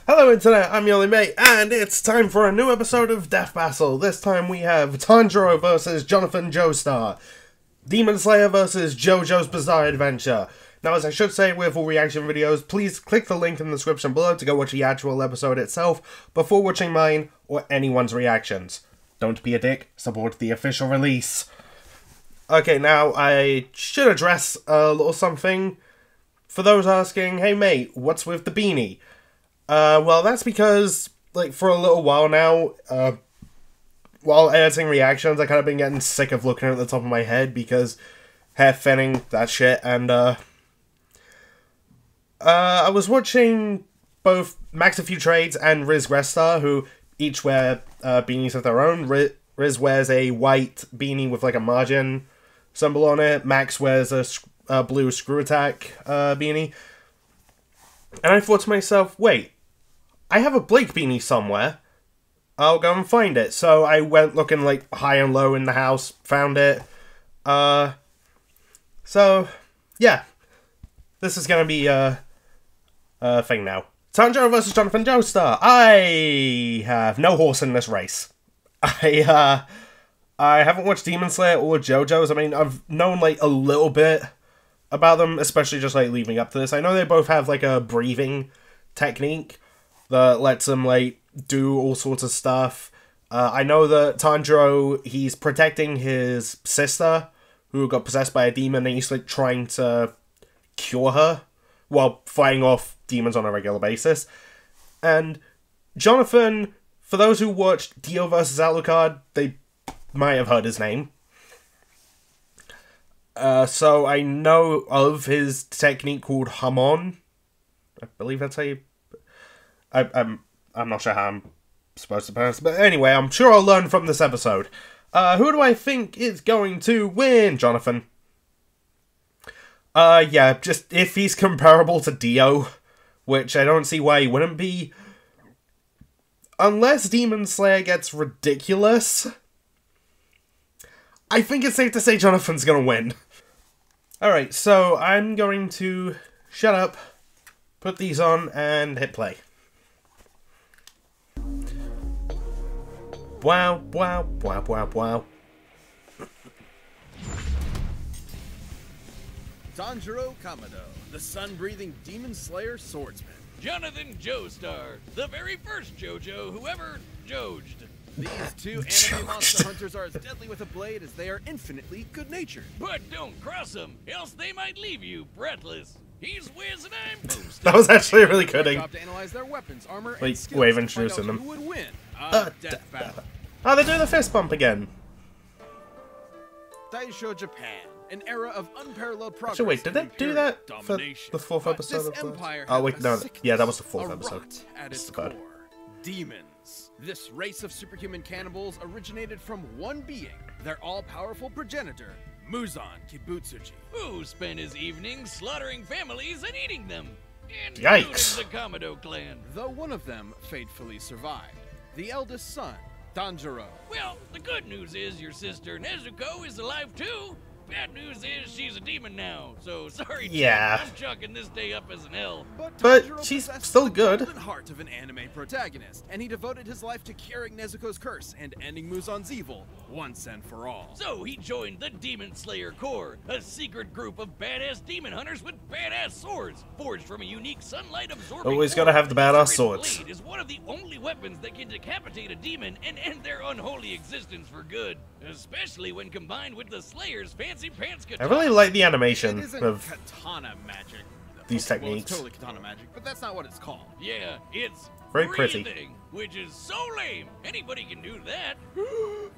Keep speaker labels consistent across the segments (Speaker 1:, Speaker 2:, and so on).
Speaker 1: Hello Internet, I'm your only mate, and it's time for a new episode of Death Battle. This time we have Tanjiro versus Jonathan Joestar, Demon Slayer versus Jojo's Bizarre Adventure. Now, as I should say with all reaction videos, please click the link in the description below to go watch the actual episode itself before watching mine or anyone's reactions. Don't be a dick, support the official release. Okay, now I should address a little something. For those asking, hey mate, what's with the beanie? Well, that's because, like, for a little while now, while editing reactions, I kind of been getting sick of looking at the top of my head because hair thinning, that shit, and, I was watching both Max a Few Trades and Riz Restar, who each wear, beanies of their own. Riz wears a white beanie with, like, a margin symbol on it. Max wears a blue Screw Attack, beanie. And I thought to myself, wait, I have a Blake beanie somewhere. I'll go and find it. So I went looking, like, high and low in the house, found it. So, yeah. This is gonna be a thing now. Tanjiro versus Jonathan Joestar. I have no horse in this race. I haven't watched Demon Slayer or Jojo's. I mean, I've known, like, a little bit about them, especially just, like, leading up to this. I know they both have, like, a breathing technique that lets them, like, do all sorts of stuff. I know that Tanjiro, he's protecting his sister, who got possessed by a demon, and he's, like, trying to cure her while fighting off demons on a regular basis. And Jonathan, for those who watched Dio vs. Alucard, they might have heard his name. So I know of his technique called Hamon. I believe that's how you... I'm not sure how I'm supposed to pronounce it, but anyway, I'm sure I'll learn from this episode. Who do I think is going to win? Jonathan. Yeah, just if he's comparable to Dio, which I don't see why he wouldn't be. Unless Demon Slayer gets ridiculous, I think it's safe to say Jonathan's gonna win. Alright, so I'm going to shut up, put these on, and hit play. Wow, wow, wow, wow, wow.
Speaker 2: Tanjiro Kamado, the sun-breathing Demon Slayer swordsman.
Speaker 3: Jonathan Joestar, the very first Jojo who ever Jojed.
Speaker 2: These two anime monster hunters are as deadly with a blade as they are infinitely good-natured.
Speaker 3: But don't cross them, else they might leave you breathless. He's Wiz and I'm Boomstick.
Speaker 1: That was actually really good.
Speaker 2: To analyze their weapons, armor, and skills
Speaker 1: wave
Speaker 2: to
Speaker 1: introducing
Speaker 2: find out
Speaker 1: them.
Speaker 2: who would win death battle.
Speaker 1: Oh, they're doing the fist bump again.
Speaker 2: Daisho Japan, an era of unparalleled progress.
Speaker 1: So wait, did they do that for the fourth episode of Oh wait, no, yeah, that was the fourth episode.
Speaker 2: At its core, demons. This race of superhuman cannibals originated from one being, their all-powerful progenitor, Muzan Kibutsuji,
Speaker 3: who spent his evenings slaughtering families and eating them.
Speaker 1: Yikes!
Speaker 3: The Kamado clan.
Speaker 2: Though one of them fatefully survived, the eldest son, Tanjiro.
Speaker 3: Well, the good news is your sister Nezuko is alive too. Bad news is she's a demon now, so sorry,
Speaker 1: yeah.
Speaker 3: I'm chalking this day up as an L.
Speaker 1: But she's still good.
Speaker 2: The heart of an anime protagonist, and he devoted his life to curing Nezuko's curse and ending Muzan's evil once and for all.
Speaker 3: So he joined the Demon Slayer Corps, a secret group of badass demon hunters with badass swords, forged from a unique sunlight-absorbing.
Speaker 1: Always gotta have the badass swords.
Speaker 3: Blade is one of the only weapons that can decapitate a demon and end their unholy existence for good, especially when combined with the Slayer's fancy pants katana.
Speaker 1: I really like the animation of
Speaker 2: katana magic.
Speaker 1: These techniques.
Speaker 2: Well, it's totally katana magic, but that's not what it's called.
Speaker 3: Yeah, it's
Speaker 1: very pretty.
Speaker 3: Breathing, which is so lame. Anybody can do that. Oh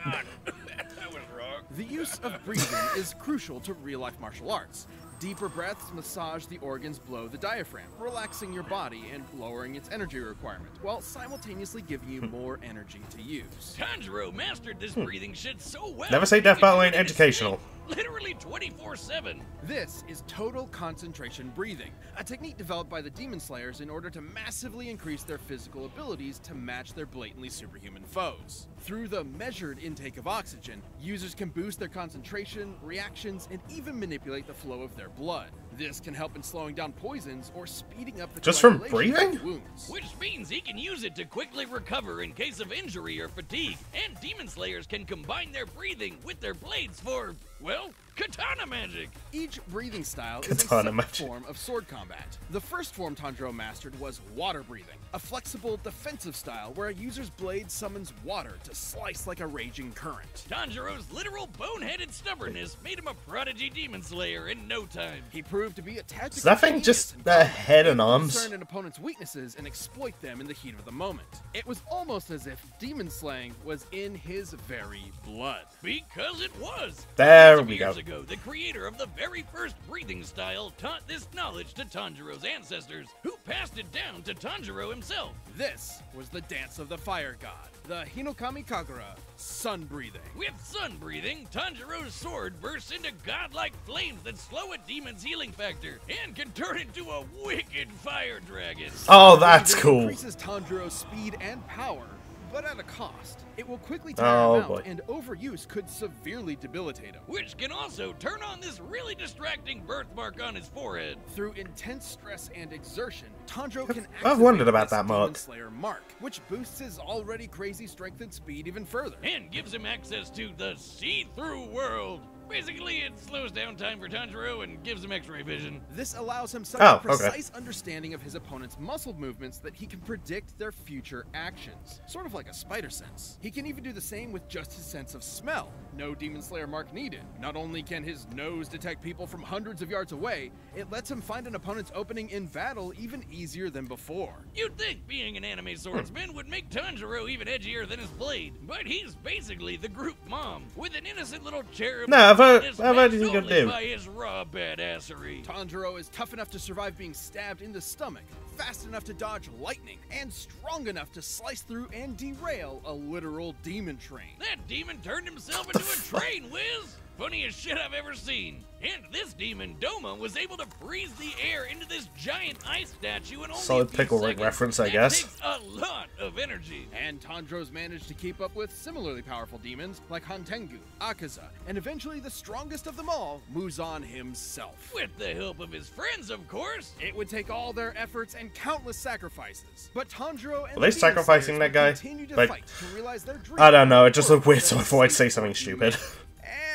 Speaker 3: God, that was wrong.
Speaker 2: The use of breathing is crucial to real-life martial arts. Deeper breaths massage the organs below the diaphragm, relaxing your body and lowering its energy requirement, while simultaneously giving you more energy to use.
Speaker 3: Tanjiro mastered this breathing shit so well.
Speaker 1: Never say Death Battle ain't educational.
Speaker 3: Literally 24/7.
Speaker 2: This is total concentration breathing, a technique developed by the Demon Slayers in order to massively increase their physical abilities to match their blatantly superhuman foes. Through the measured intake of oxygen, users can boost their concentration, reactions, and even manipulate the flow of their blood. This can help in slowing down poisons or speeding up the
Speaker 1: Just from
Speaker 2: coagulation
Speaker 1: breathing?
Speaker 2: of wounds.
Speaker 3: Which means he can use it to quickly recover in case of injury or fatigue. And Demon Slayers can combine their breathing with their blades for, well, katana magic.
Speaker 2: Each breathing style is a
Speaker 1: Katana
Speaker 2: separate
Speaker 1: magic.
Speaker 2: form of sword combat. The first form Tanjiro mastered was water breathing, a flexible defensive style where a user's blade summons water to slice like a raging current.
Speaker 3: Tanjiro's literal boneheaded stubbornness made him a prodigy Demon Slayer in no time.
Speaker 2: He proved to be a tactical
Speaker 1: Is that thing
Speaker 2: genius
Speaker 1: just
Speaker 2: in
Speaker 1: a
Speaker 2: combat.
Speaker 1: head and
Speaker 2: He could
Speaker 1: arms?
Speaker 2: discern an opponent's weaknesses and exploit them in the heat of the moment. It was almost as if demon slaying was in his very blood.
Speaker 3: Because it was.
Speaker 1: There
Speaker 3: Hundreds of
Speaker 1: we
Speaker 3: years
Speaker 1: go.
Speaker 3: ago, the creator of the very first breathing style taught this knowledge to Tanjiro's ancestors, who passed it down to Tanjiro himself.
Speaker 2: This was the dance of the fire god, the Hinokami Kagura, sun breathing.
Speaker 3: With sun breathing, Tanjiro's sword bursts into godlike flames that slow a demon's healing factor and can turn into a wicked fire dragon.
Speaker 1: Oh, that's
Speaker 2: It
Speaker 1: cool.
Speaker 2: increases Tanjiro's speed and power, but at a cost. It will quickly tire
Speaker 1: Oh,
Speaker 2: him out,
Speaker 1: boy.
Speaker 2: and overuse could severely debilitate him.
Speaker 3: Which can also turn on this really distracting birthmark on his forehead.
Speaker 2: Through intense stress and exertion, Tanjiro can
Speaker 1: I've wondered
Speaker 2: activate
Speaker 1: about
Speaker 2: this
Speaker 1: that
Speaker 2: Demon
Speaker 1: mark.
Speaker 2: Slayer mark, which boosts his already crazy strength and speed even further.
Speaker 3: And gives him access to the see-through world. Basically, it slows down time for Tanjiro and gives him x-ray vision.
Speaker 2: This allows him such
Speaker 1: Oh,
Speaker 2: a
Speaker 1: okay.
Speaker 2: precise understanding of his opponent's muscle movements that he can predict their future actions. Sort of like a spider sense. He can even do the same with just his sense of smell. No Demon Slayer mark needed. Not only can his nose detect people from hundreds of yards away, it lets him find an opponent's opening in battle even easier than before.
Speaker 3: You'd think being an anime swordsman would make Tanjiro even edgier than his blade, but he's basically the group mom, with an innocent little cherub.
Speaker 1: No, I've heard
Speaker 3: that's
Speaker 1: he's
Speaker 3: matched
Speaker 1: gonna
Speaker 3: only
Speaker 1: do.
Speaker 3: by his raw badassery.
Speaker 2: Tanjiro is tough enough to survive being stabbed in the stomach, fast enough to dodge lightning, and strong enough to slice through and derail a literal demon train.
Speaker 3: That demon turned himself into a train, Wiz! Funniest shit I've ever seen. And this demon, Doma, was able to freeze the air into this giant ice statue in only
Speaker 1: Solid
Speaker 3: a few
Speaker 1: pickle ring
Speaker 3: seconds.
Speaker 1: reference, I
Speaker 3: That
Speaker 1: guess.
Speaker 3: takes a lot of energy.
Speaker 2: And Tanjiro's managed to keep up with similarly powerful demons like Hantengu, Akaza, and eventually the strongest of them all, Muzan himself.
Speaker 3: With the help of his friends, of course.
Speaker 2: It would take all their efforts and countless sacrifices, but Tanjiro and
Speaker 1: Were they
Speaker 2: the Demon
Speaker 1: sacrificing
Speaker 2: Slayers
Speaker 1: that
Speaker 2: would
Speaker 1: guy?
Speaker 2: continue to
Speaker 1: Like,
Speaker 2: fight to realize their dream
Speaker 1: I don't know, it just
Speaker 2: of
Speaker 1: looked weird, so I
Speaker 2: work
Speaker 1: thought I'd say
Speaker 2: that
Speaker 1: something
Speaker 2: is
Speaker 1: stupid.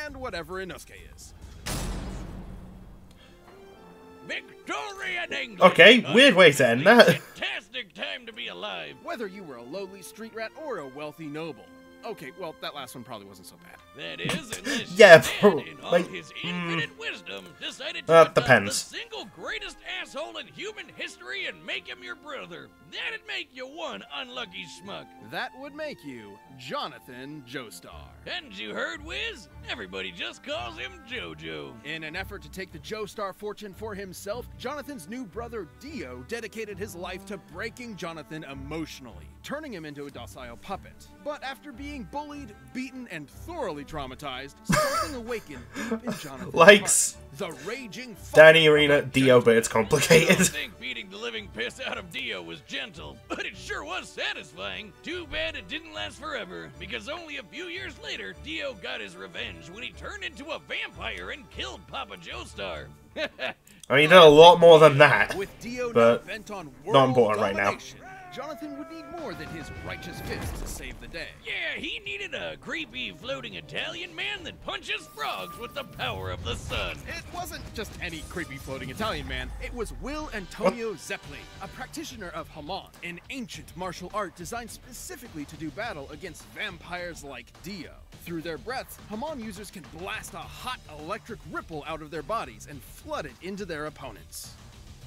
Speaker 2: And whatever Inosuke is.
Speaker 3: Victoria in England.
Speaker 1: Okay, weird way to end that.
Speaker 3: Fantastic time to be alive.
Speaker 2: Whether you were a lowly street rat or a wealthy noble. Okay, well, that last one probably wasn't so bad.
Speaker 3: That is, unless
Speaker 1: Yeah,
Speaker 3: your dad, in all
Speaker 1: like,
Speaker 3: his infinite wisdom, decided to
Speaker 1: that
Speaker 3: adopt
Speaker 1: depends.
Speaker 3: the single greatest asshole in human history and make him your brother. That'd make you one unlucky schmuck.
Speaker 2: That would make you Jonathan Joestar.
Speaker 3: Hadn't you heard, Wiz? Everybody just calls him Jojo.
Speaker 2: In an effort to take the Joestar fortune for himself, Jonathan's new brother Dio dedicated his life to breaking Jonathan emotionally, turning him into a docile puppet. But after being bullied, beaten, and thoroughly traumatized, something awakened deep in Jonathan's
Speaker 1: Likes
Speaker 2: heart. The raging
Speaker 1: Danny
Speaker 2: fire
Speaker 1: Arena,
Speaker 2: of
Speaker 1: Dio, but it's
Speaker 3: I don't
Speaker 1: complicated.
Speaker 3: think beating the living piss out of Dio was gentle, but it sure was satisfying. Too bad it didn't last forever, because only a few years later, Dio got his revenge when he turned into a vampire and killed Papa Joestar.
Speaker 1: I mean, he did a lot more than that.
Speaker 2: With Dio
Speaker 1: but
Speaker 2: now bent on
Speaker 1: not
Speaker 2: world
Speaker 1: important right now.
Speaker 2: domination, Jonathan would need more than his righteous fist to save the day.
Speaker 3: Yeah, he needed a creepy floating Italian man that punches frogs with the power of the sun.
Speaker 2: It wasn't just any creepy floating Italian man. It was Will Antonio Zeppeli, a practitioner of Haman, an ancient martial art designed specifically to do battle against vampires like Dio. Through their breaths, Haman users can blast a hot electric ripple out of their bodies and flood it into their opponents.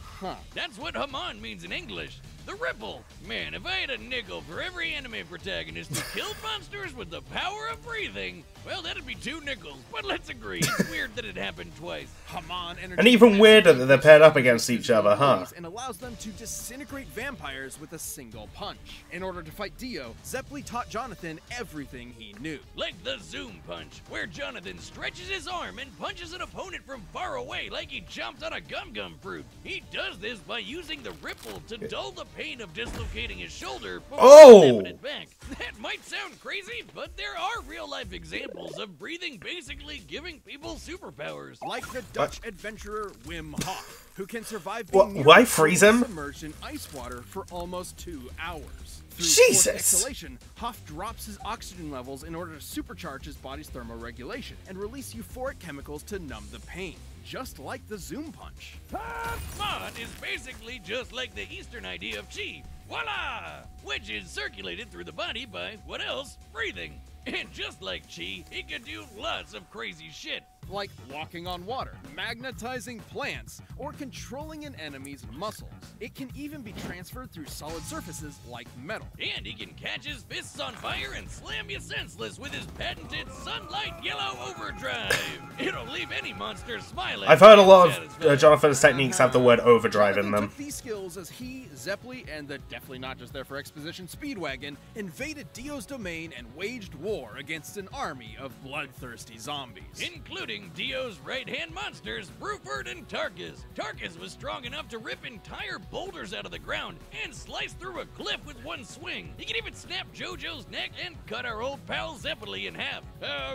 Speaker 2: Huh.
Speaker 3: That's what Haman means in English. The ripple. Man, if I had a nickel for every anime protagonist who killed monsters with the power of breathing, well, that'd be 2 nickels. But let's agree, it's weird that it happened twice.
Speaker 2: Haman
Speaker 1: And even weirder that they're paired up against each other, huh?
Speaker 2: And allows them to disintegrate vampires with a single punch. In order to fight Dio, Zeppeli taught Jonathan everything he knew.
Speaker 3: Like the zoom punch, where Jonathan stretches his arm and punches an opponent from far away like he chomped on a gum-gum fruit. He does this by using the ripple to dull the pain of dislocating his shoulder before
Speaker 1: Oh!
Speaker 3: snapping it back. That might sound crazy, but there are real-life examples of breathing basically giving people superpowers.
Speaker 2: Like the Dutch adventurer Wim Hof, who can survive
Speaker 1: What,
Speaker 2: being
Speaker 1: why freeze him?
Speaker 2: submerged in ice water for almost 2 hours. Through
Speaker 1: Jesus!
Speaker 2: forced exhalation, Hof drops his oxygen levels in order to supercharge his body's thermoregulation and release euphoric chemicals to numb the pain, just like the Zoom Punch.
Speaker 3: Fun is basically just like the Eastern idea of chi. Voila! Which is circulated through the body by, what else? Breathing. And just like chi, it can do lots of crazy shit.
Speaker 2: Like walking on water, magnetizing plants, or controlling an enemy's muscles. It can even be transferred through solid surfaces like metal.
Speaker 3: And he can catch his fists on fire and slam you senseless with his patented Sunlight Yellow Overdrive. It'll leave any monster smiling.
Speaker 1: I've heard a lot of
Speaker 3: satisfied.
Speaker 1: Jonathan's techniques have the word overdrive in
Speaker 2: Jonathan
Speaker 1: them.
Speaker 2: took these skills as he, Zeppeli, and the definitely not just there for exposition Speedwagon invaded Dio's domain and waged war against an army of bloodthirsty zombies.
Speaker 3: Including Dio's right-hand monsters, Bruford and Tarkus. Tarkus was strong enough to rip entire boulders out of the ground and slice through a cliff with one swing. He could even snap Jojo's neck and cut our old pal Zeppeli in half.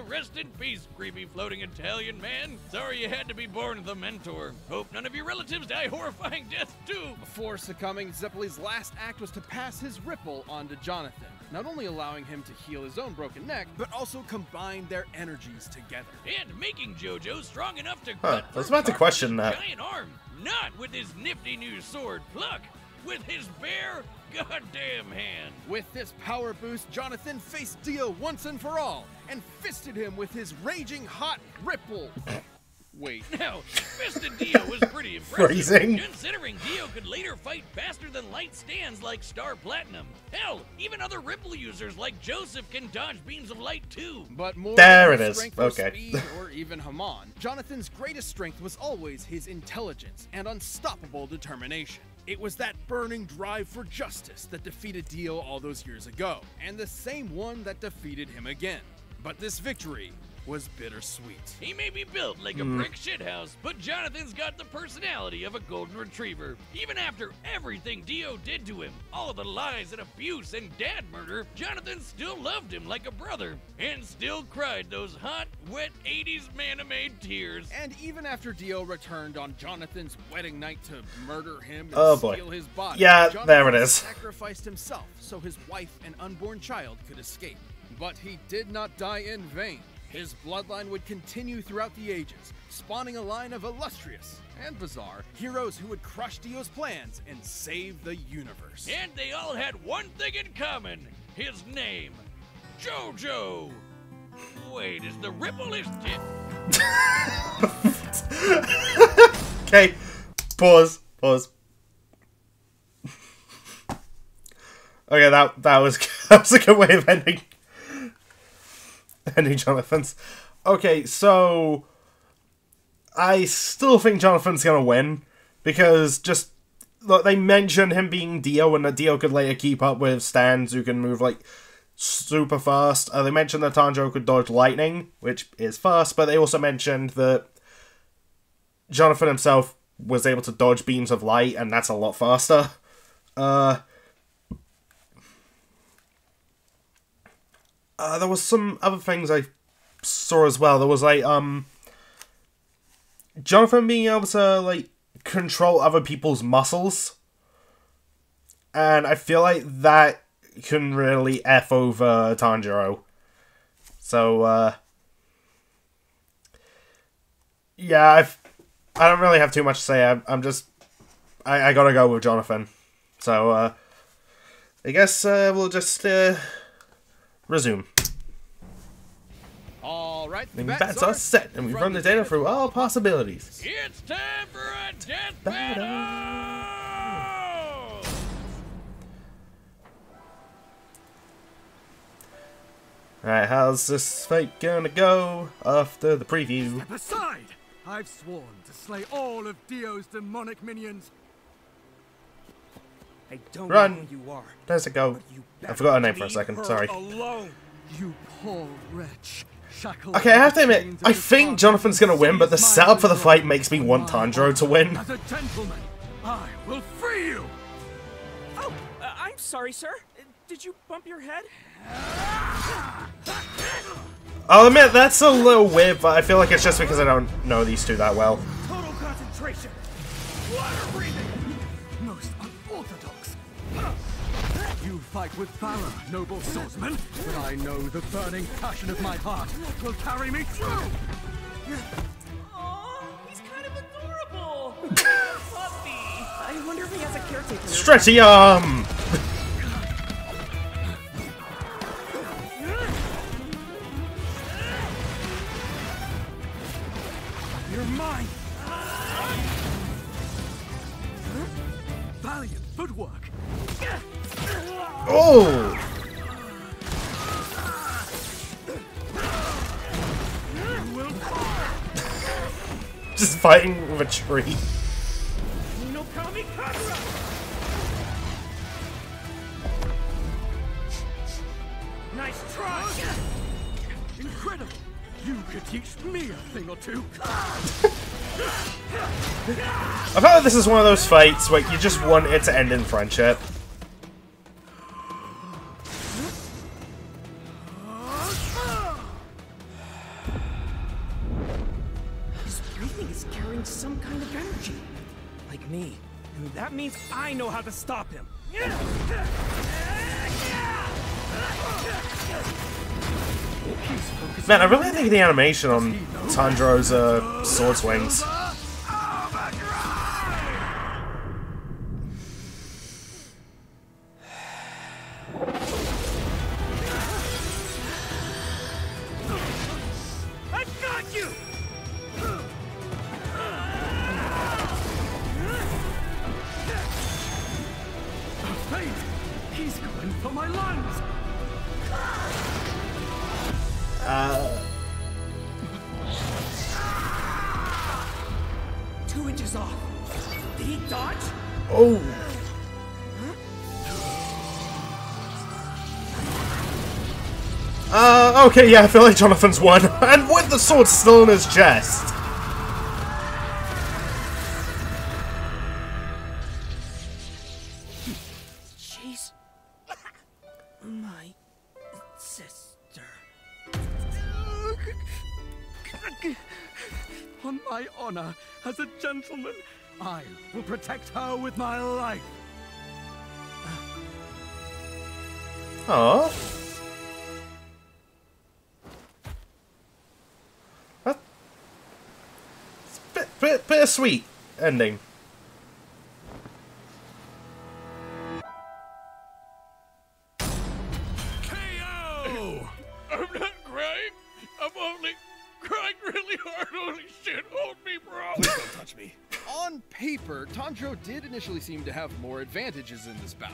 Speaker 3: Rest in peace, creepy floating Italian man. Sorry you had to be born the mentor. Hope none of your relatives die horrifying deaths too.
Speaker 2: Before succumbing, Zeppeli's last act was to pass his ripple onto Jonathan, not only allowing him to heal his own broken neck, but also combine their energies together.
Speaker 3: And making Jojo strong enough to
Speaker 1: Huh,
Speaker 3: cut
Speaker 1: I was
Speaker 3: through
Speaker 1: about to question
Speaker 3: Tarkus'
Speaker 1: that.
Speaker 3: giant arm. Not with his nifty new sword Pluck, with his bare goddamn hand.
Speaker 2: With this power boost, Jonathan faced Dio once and for all, and fisted him with his raging hot ripple. Wait.
Speaker 3: Now, Fisted Dio was pretty impressive,
Speaker 1: Freezing.
Speaker 3: considering Dio could later fight faster than light stands like Star Platinum. Hell, even other Ripple users like Joseph can dodge beams of light too.
Speaker 2: But more
Speaker 1: There
Speaker 2: than
Speaker 1: it
Speaker 2: his
Speaker 1: is.
Speaker 2: strength or
Speaker 1: Okay.
Speaker 2: speed or even Haman, Jonathan's greatest strength was always his intelligence and unstoppable determination. It was that burning drive for justice that defeated Dio all those years ago, and the same one that defeated him again. But this victory was bittersweet.
Speaker 3: He may be built like a brick shithouse, but Jonathan's got the personality of a golden retriever. Even after everything Dio did to him, all the lies and abuse and dad murder, Jonathan still loved him like a brother, and still cried those hot, wet 80s man-made tears.
Speaker 2: And even after Dio returned on Jonathan's wedding night to murder him and
Speaker 1: Oh, boy.
Speaker 2: steal his body,
Speaker 1: Yeah,
Speaker 2: Jonathan
Speaker 1: there it is.
Speaker 2: sacrificed himself so his wife and unborn child could escape. But he did not die in vain. His bloodline would continue throughout the ages, spawning a line of illustrious and bizarre heroes who would crush Dio's plans and save the universe.
Speaker 3: And they all had one thing in common. His name, Jojo. Wait, is the ripple his dick?
Speaker 1: Okay, pause. Okay, that was that was a good way of ending Jonathan's. Okay, so I still think Jonathan's gonna win because just look, they mentioned him being Dio and that Dio could later keep up with stands who can move like super fast. They mentioned that Tanjiro could dodge lightning, which is fast, but they also mentioned that Jonathan himself was able to dodge beams of light, and that's a lot faster. There was some other things I saw as well. There was like Jonathan being able to like control other people's muscles, and I feel like that can really F over Tanjiro. So yeah, I don't really have too much to say. I gotta go with Jonathan. So I guess we'll just resume.
Speaker 2: All right, the
Speaker 1: Bets are set, and we run the data through all possibilities.
Speaker 3: It's time for a death battle!
Speaker 1: Alright, how's this fight gonna go after the preview?
Speaker 4: Step aside! I've sworn to slay all of Dio's demonic minions. I don't
Speaker 1: Run.
Speaker 4: know who you are.
Speaker 1: There's it go.
Speaker 4: but you
Speaker 1: I forgot her name for a
Speaker 4: leave
Speaker 1: second,
Speaker 4: her
Speaker 1: sorry.
Speaker 4: Alone, you poor wretch. Shackled
Speaker 1: Okay, I have to
Speaker 4: to the
Speaker 1: admit,
Speaker 4: chains of
Speaker 1: I
Speaker 4: his
Speaker 1: think
Speaker 4: father,
Speaker 1: Jonathan's gonna win, but the
Speaker 4: seize my
Speaker 1: setup for the
Speaker 4: control.
Speaker 1: fight makes me want
Speaker 4: My
Speaker 1: Tanjiro to win.
Speaker 4: As a gentleman, I will free you.
Speaker 5: Oh, sorry, sir. Did you bump your head?
Speaker 1: I'll admit, that's a little weird, but I feel like it's just because I don't know these two that well.
Speaker 4: Total concentration. Water breathing. Most unorthodox. You fight with valor, noble swordsman, but I know the burning passion of my heart will carry me through.
Speaker 5: Aw, he's kind of adorable. Puppy. I wonder if he has a caretaker.
Speaker 1: Stretchy arm!
Speaker 4: You're mine. Valiant footwork.
Speaker 1: Oh!
Speaker 4: You will fall.
Speaker 1: Just fighting with a tree.
Speaker 5: No kamikaze.
Speaker 4: Nice try. Incredible. You could teach me a thing or two.
Speaker 1: I feel like this is one of those fights where you just want it to end in friendship.
Speaker 5: His breathing is carrying some kind of energy. Like me. And that means I know how to stop him.
Speaker 1: Man, I really think the animation on Tanjiro's sword swings.
Speaker 4: I got you. Fate. He's going for my lungs.
Speaker 5: 2 inches off. Did he dodge?
Speaker 1: Oh. Okay, yeah, I feel like Jonathan's won. And with the sword still in his chest.
Speaker 5: She's my sister.
Speaker 4: On my honor as a gentleman, I will protect her with my life.
Speaker 1: Aww. It's bittersweet ending.
Speaker 3: KO! I'm not crying. I'm only crying really hard. Holy shit, hold me, bro.
Speaker 2: Please don't touch me. On paper, Tanjiro did initially seem to have more advantages in this bout.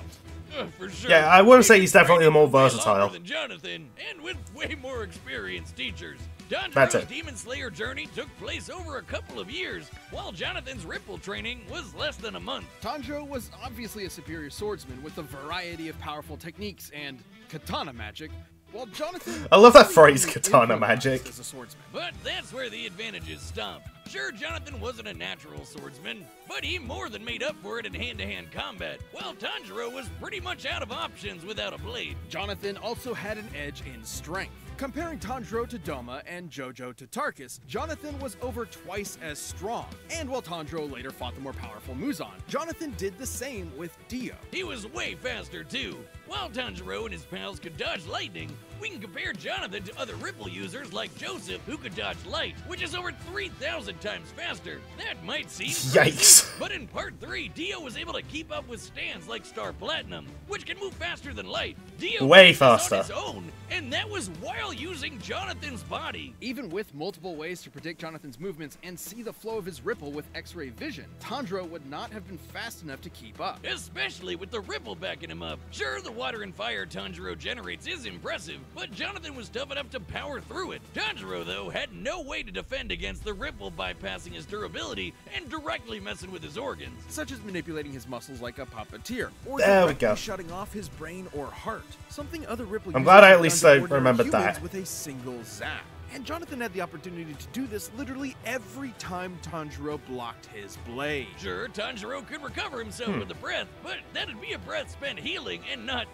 Speaker 3: For sure.
Speaker 1: Yeah, I wouldn't say he's definitely the more
Speaker 3: Way longer
Speaker 1: versatile.
Speaker 3: than Jonathan, and with way more experienced teachers.
Speaker 1: That's
Speaker 3: Tanjiro's
Speaker 1: it.
Speaker 3: Demon Slayer journey took place over a couple of years, while Jonathan's Ripple training was less than a month.
Speaker 2: Tanjiro was obviously a superior swordsman with a variety of powerful techniques and katana magic, while Jonathan
Speaker 1: I love that
Speaker 2: really
Speaker 1: phrase,
Speaker 2: only
Speaker 1: katana
Speaker 2: improvised
Speaker 1: magic.
Speaker 2: as a swordsman.
Speaker 3: But that's where the advantages stop. Sure, Jonathan wasn't a natural swordsman, but he more than made up for it in hand-to-hand combat, while Tanjiro was pretty much out of options without a blade.
Speaker 2: Jonathan also had an edge in strength. Comparing Tanjiro to Doma and Jojo to Tarkus, Jonathan was over twice as strong. And while Tanjiro later fought the more powerful Muzan, Jonathan did the same with Dio.
Speaker 3: He was way faster, too. While Tanjiro and his pals could dodge lightning, we can compare Jonathan to other Ripple users like Joseph, who could dodge light, which is over 3,000 times faster. That might seem
Speaker 1: Yikes.
Speaker 3: crazy, but in Part 3, Dio was able to keep up with stands like Star Platinum, which can move faster than light. Dio
Speaker 1: Way
Speaker 3: did this on
Speaker 1: faster.
Speaker 3: his own, and that was while using Jonathan's body.
Speaker 2: Even with multiple ways to predict Jonathan's movements and see the flow of his Ripple with X-ray vision, Tanjiro would not have been fast enough to keep up.
Speaker 3: Especially with the Ripple backing him up. Sure, the water and fire Tanjiro generates is impressive, but Jonathan was tough enough to power through it. Tanjiro, though, had no way to defend against the Ripple bypassing his durability and directly messing with his organs.
Speaker 2: Such as manipulating his muscles like a puppeteer, or
Speaker 1: There we
Speaker 2: directly
Speaker 1: go.
Speaker 2: shutting off his brain or heart. Something other Ripple
Speaker 1: I'm
Speaker 2: users
Speaker 1: glad I
Speaker 2: have
Speaker 1: at
Speaker 2: done
Speaker 1: least
Speaker 2: to
Speaker 1: I
Speaker 2: ordinary
Speaker 1: remembered
Speaker 2: humans
Speaker 1: that.
Speaker 2: with a single zap. And Jonathan had the opportunity to do this literally every time Tanjiro blocked his blade.
Speaker 3: Sure, Tanjiro could recover himself with a breath, but that'd be a breath spent healing and not,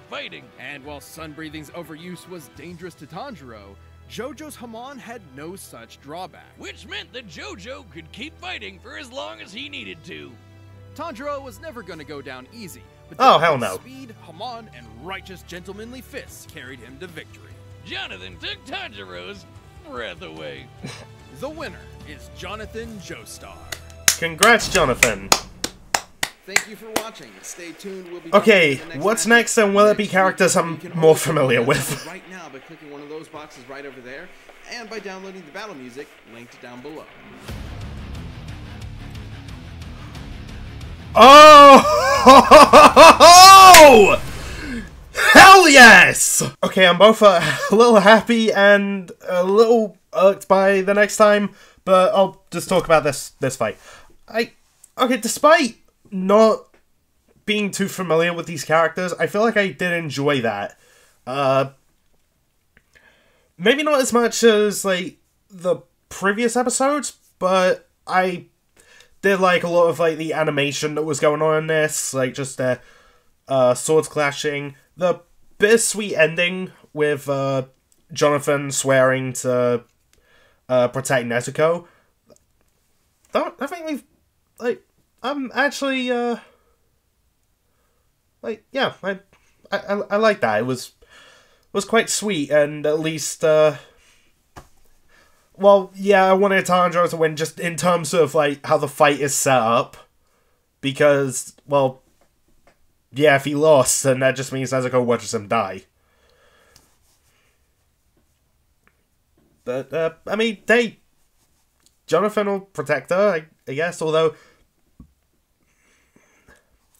Speaker 3: fighting.
Speaker 2: And while sun breathing's overuse was dangerous to Tanjiro, Jojo's Hamon had no such drawback.
Speaker 3: Which meant that Jojo could keep fighting for as long as he needed to.
Speaker 2: Tanjiro was never going to go down easy, but
Speaker 1: Oh, hell no.
Speaker 2: speed, Hamon, and righteous gentlemanly fists carried him to victory.
Speaker 3: Jonathan took Tanjiro's breath away.
Speaker 2: The winner is Jonathan Joestar.
Speaker 1: Congrats, Jonathan.
Speaker 2: Thank you for watching. Stay tuned. We'll be
Speaker 1: Okay,
Speaker 2: back with the next
Speaker 1: what's
Speaker 2: matchup
Speaker 1: next, and will it be
Speaker 2: next
Speaker 1: characters
Speaker 2: week.
Speaker 1: I'm
Speaker 2: You can
Speaker 1: more
Speaker 2: always
Speaker 1: familiar
Speaker 2: support
Speaker 1: with?
Speaker 2: us right now by clicking one of those boxes right over there, and by downloading the battle music linked down below.
Speaker 1: Oh! Hell yes! Okay, I'm both a little happy and a little irked by the next time, but I'll just talk about this fight. Okay, despite not being too familiar with these characters, I feel like I did enjoy that. Maybe not as much as, like, the previous episodes, but I did like a lot of, like, the animation that was going on in this, like, just the swords clashing, the bittersweet ending with Jonathan swearing to protect Nezuko. I think we've, like, I'm actually, like, yeah, I like that. It was quite sweet, and at least, well, yeah, I wanted Tanjiro to win just in terms of, like, how the fight is set up, because, well, yeah, if he lost, then that just means Nezuko watches him die. But, I mean, Jonathan will protect her, I guess, although,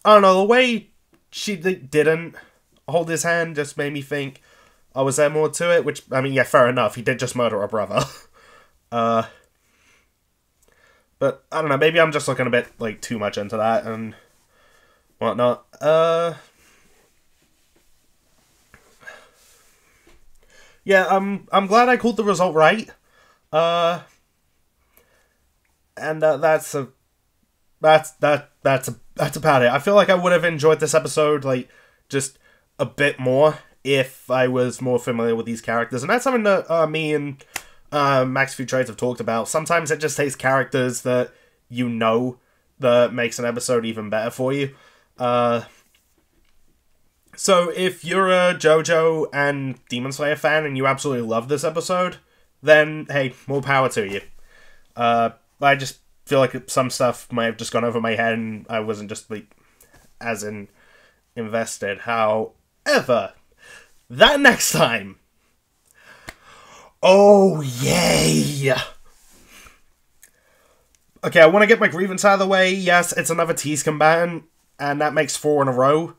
Speaker 1: I don't know, the way she didn't hold his hand just made me think, oh, was there more to it? Which, I mean, yeah, fair enough, he did just murder her brother. But, I don't know, maybe I'm just looking a bit, like, too much into that, and whatnot. Yeah, I'm glad I called the result right. And that's about it. I feel like I would have enjoyed this episode, like, just a bit more if I was more familiar with these characters. And that's something that me and Max Few Trades have talked about. Sometimes it just takes characters that you know that makes an episode even better for you. So if you're a Jojo and Demon Slayer fan and you absolutely love this episode, then, hey, more power to you. I just feel like some stuff might have just gone over my head and I wasn't just, like, as invested. However, that next time... Oh, yay! Okay, I want to get my grievance out of the way. Yes, it's another tease combatant, and that makes 4 in a row.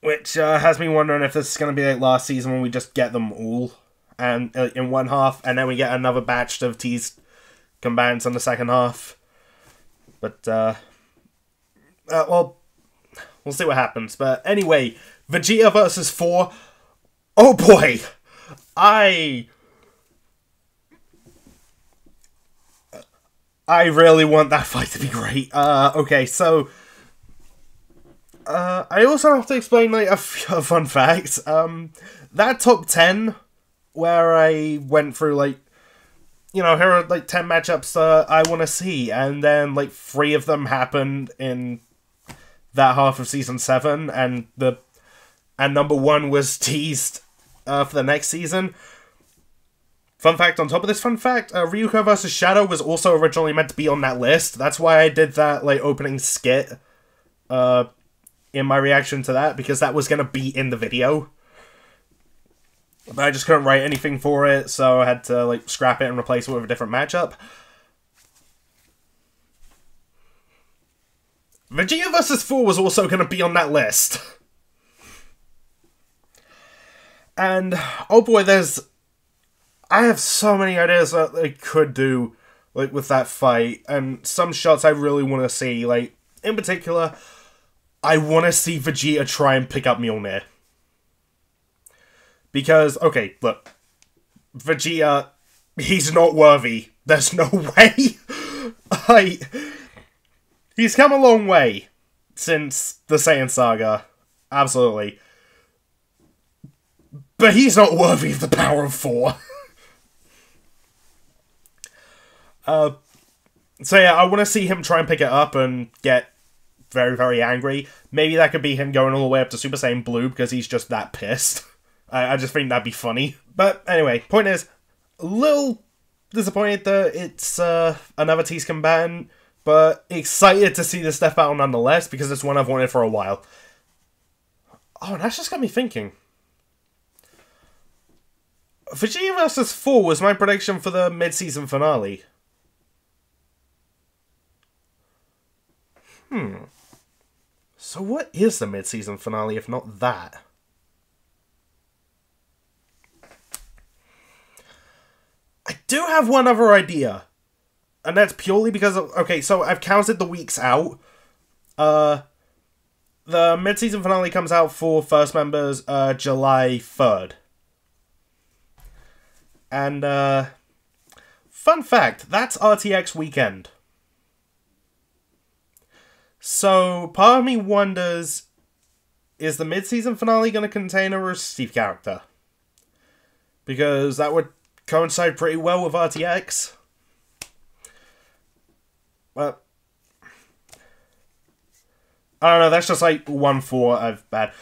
Speaker 1: Which has me wondering if this is going to be like last season when we just get them all and in one half, and then we get another batch of teased combatants in the second half. But, well, we'll see what happens. But anyway, Vegeta versus 4. Oh boy! I really want that fight to be great. Okay, so... I also have to explain, like, a fun fact. That top 10, where I went through, like, you know, here are, like, 10 matchups I want to see, and then, like, 3 of them happened in that half of Season 7, and number 1 was teased for the next season. Fun fact on top of this fun fact, Ryuko vs. Shadow was also originally meant to be on that list. That's why I did that, like, opening skit, in my reaction to that, because that was going to be in the video. But I just couldn't write anything for it, so I had to, like, scrap it and replace it with a different matchup. Vegeta vs. 4 was also going to be on that list. And, oh boy, I have so many ideas that I could do, like, with that fight, and some shots I really want to see, like, in particular... I want to see Vegeta try and pick up Mjolnir. Because, okay, look. Vegeta, he's not worthy. There's no way. He's come a long way since the Saiyan Saga. Absolutely. But he's not worthy of the power of 4. So yeah, I want to see him try and pick it up and get very, very angry. Maybe that could be him going all the way up to Super Saiyan Blue because he's just that pissed. I just think that'd be funny. But anyway, point is, a little disappointed that it's another Tease combatant, but excited to see this Death Battle nonetheless because it's one I've wanted for a while. Oh, that's just got me thinking. Vegeta vs. 4 was my prediction for the mid-season finale. So what is the mid-season finale if not that? I do have one other idea. And that's purely because of... Okay, so I've counted the weeks out. The mid-season finale comes out for first members July 3rd. And, fun fact, that's RTX weekend. So, part of me wonders, is the mid-season finale going to contain a Rooster Teeth character? Because that would coincide pretty well with RTX. But I don't know, that's just like one thought I've had.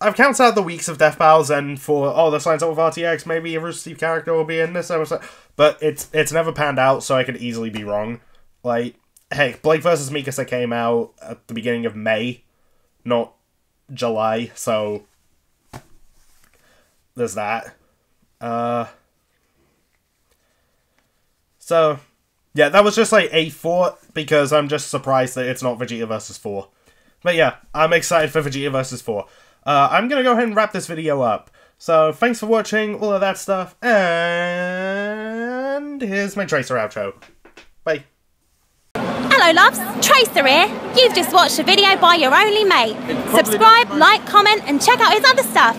Speaker 1: I've counted out the weeks of Death Battles and for, oh, this lines up with RTX, maybe a Rooster Teeth character will be in this episode. But it's never panned out, so I could easily be wrong. Like, heck, Blake vs. Mikasa came out at the beginning of May, not July, so there's that. So, yeah, that was just like a thought, because I'm just surprised that it's not Vegeta vs. 4. But yeah, I'm excited for Vegeta vs. 4. I'm gonna go ahead and wrap this video up. So, thanks for watching, all of that stuff, and here's my Tracer outro. Bye.
Speaker 6: Hello loves, Tracer here. You've just watched a video by your only mate. Subscribe, like, comment and check out his other stuff.